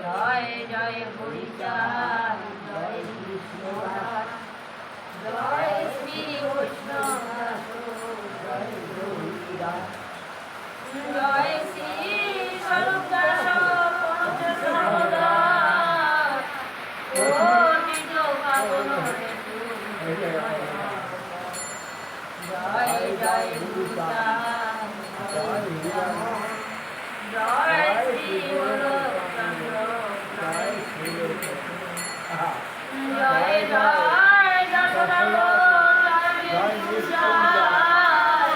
জয় জয় হরিচাঁদ, জয় কৃষ্ণ, জয় শ্রী বৈষ্ণব, জয় হরিদাস, জয় শ্রী স্বরূপদাস পঞ্চ সর্বদাস, ও নিজ পাবন হেতু জয় জয় হরিচাঁদ, জয় জয় শ্রী গোলকচন্দ্র, জয় শ্রী জয় জয় যশোদানন্দ, জয় বিষ্ণুচাঁদ,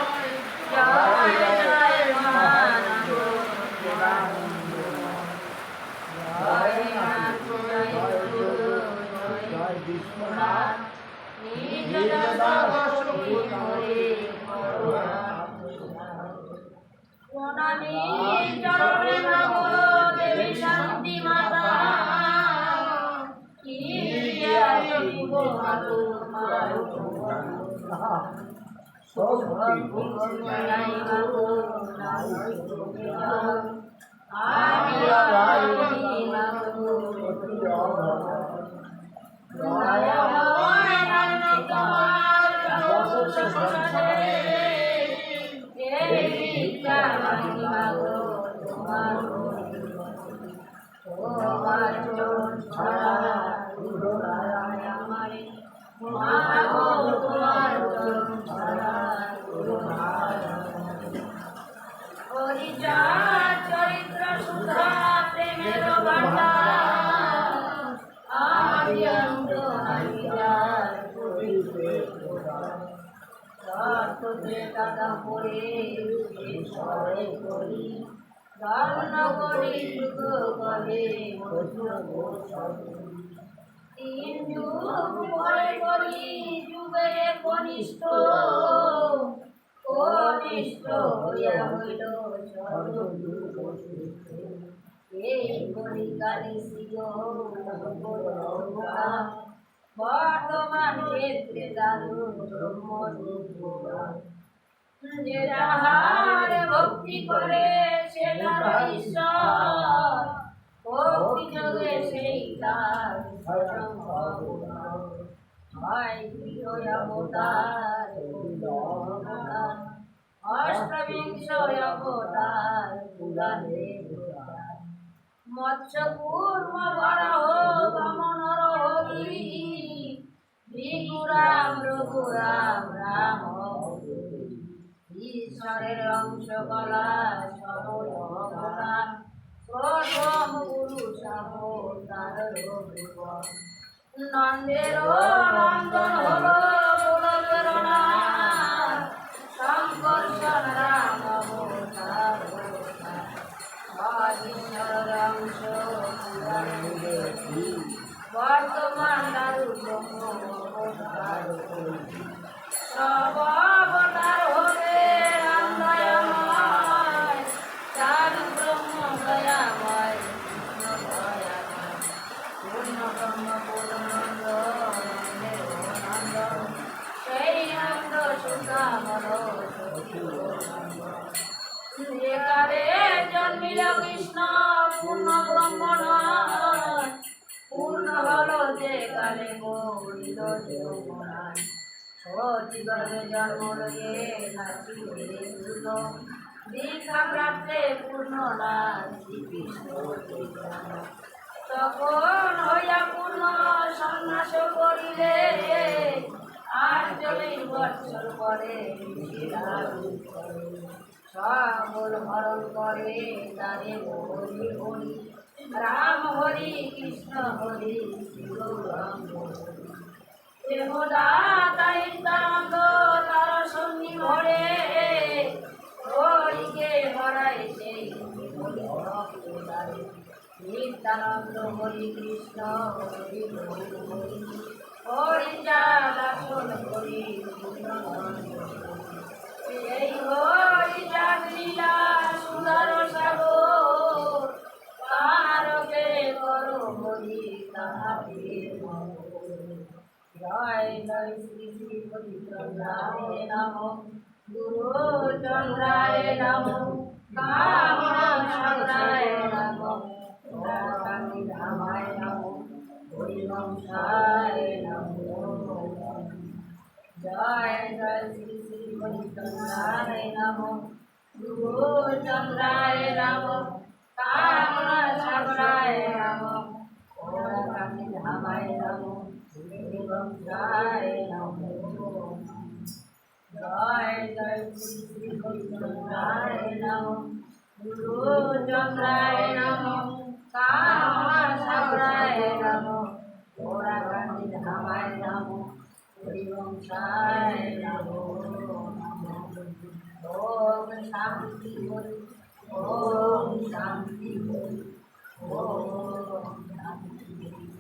জয় জয় মহানন্দ, জয় নাথ, জয় গুরু, জয় বিশ্বনাথ, নিজ দাসী হরে প্রণামী চরণে নব দেবী শান্তি মাতা, কি আসিব মাতু চরিত্র সুধা প্রেমের ভান্ডার, আদ্যন্ত হারিয়ার দাদা পড়ে সরে করি ধর্ম করি যুগ করে তিন যুগ পরে করি যুগে কনিষ্ঠ, কনিষ্ঠ হইয়া হইল এই কলিকালে ছিল বর্তমান ক্ষেত্রে দারুণ যে যাহার ভক্তি করে সে তার ঈশ্বর, ভক্তি যোগে সেই তার হয় প্রিয় অবতার, অষ্টবিংশ অবতার পুরাণে মৎস্য কূর্ম বরাহ বামনর হরি, বিগুরাম রঘুরাম রাম ঈশ্বরের অংশ কলা সর্বদান প্রথম পুরুষ অবতার নন্দের নন্দন হল গোলকের নাথ, শঙ্কর্ষণ রাম অবতার ঈশ্বরের অংশ বর্তমান দারুণ অবতার সব অবতার হলে রাম দয়াময়, চারু ব্রহ্ম দয়াময়, কৃষ্ণ দয়াময়, পূর্ণ ব্রহ্ম পূর্ণানন্দ, নন্দ সেই নন্দ সুধামল যেকালে জন্মিল কৃষ্ণ পূর্ণ ব্রহ্ম নয়, পূর্ণ হল যে কালে মরিল যৌবনায়, সচিগর্ভে জন্ম লয়ে নাচিবে দ্রুত, দীক্ষা প্রাপ্তে পূর্ণ নাথ শ্রীকৃষ্ণ চৈতন্য, তখন হইয়া পূর্ণ সন্ন্যাস করিলে ৪৮ বৎসর পরে সকল হরণ করে তারে হরি হরি রাম হরি কৃষ্ণ হরি নিত্যানন্দ তার সঙ্গী ভরে হরিকে হরাই সেই নিত্যানন্দ হরি কৃষ্ণ হরি হরি হরি দাসন হরি এই হরি লীলা সুন্দর সাগর, তারকে করো হরি তাহাকে জয় জয় শ্রী শ্রী হরি চন্দ্রায় নমঃ, গুরু চন্দ্রায় নমঃ, কামনা সাগরায় নমঃ কান্তি ধামায় নমঃ হরিবংশায় নমঃ জয় জয় শ্রী শ্রী হরিচন্দ্রায় নমঃ গুরুচন্দ্রায় নমঃ কামনা সাগরায় নমঃ কান্তি ধামায় নমঃ হরিবংশায় নমঃ জয় জয় শ্রী শ্রী হরিচন্দ্রায় নমঃ গুরুচন্দ্রায় নমঃ কামনা সাগরায় নমঃ কান্তি ধামায় নমঃ হরিবংশায় নমঃ ওম শান্তি হরি ওম শান্তি হরি ওম শান্তি হরি